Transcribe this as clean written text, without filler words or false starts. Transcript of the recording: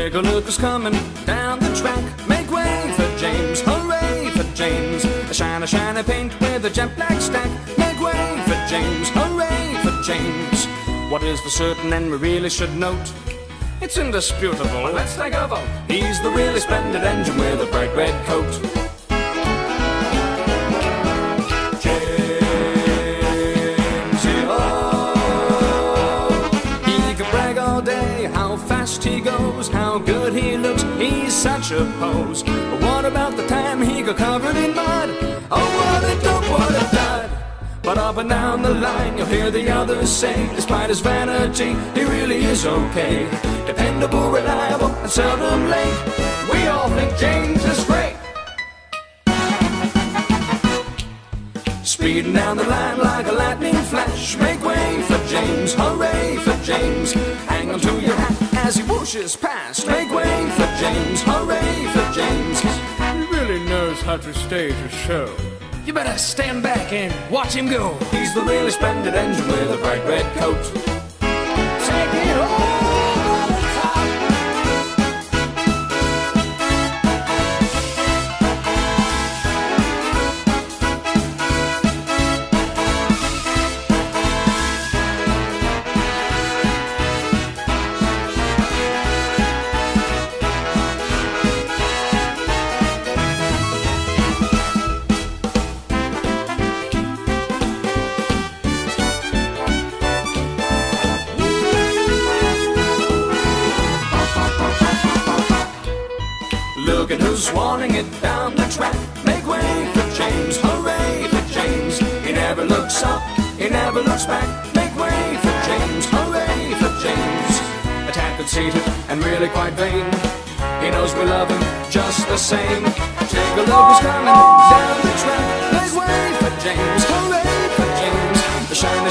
Take a look who's coming down the track. Make way for James, hooray for James. A shiny paint with a jet black stack. Make way for James, hooray for James. What is for certain and we really should note, it's indisputable, well, let's take a vote. He's the really splendid engine with a bright red coat. He goes, how good he looks, he's such a pose. But what about the time he got covered in mud? Oh, what a dope, what a dud. But up and down the line you'll hear the others say, despite his vanity, he really is okay. Dependable, reliable, and seldom late. We all think James is great. Speeding down the line like a lightning flash. Make way for James, hooray for James. Hang on to your hat as he whooshes past. Make way for James, hooray for James. He really knows how to stage a show. You better stand back and watch him go. He's the really splendid engine with a bright red coat. Take it over the top. Look at who's wanting it down the track. Make way for James, hooray for James. He never looks up, he never looks back. Make way for James, hooray for James. A tad conceited and really quite vain. He knows we love him just the same. Take a look who's coming down the track. Make way for James, hooray for James. The shiny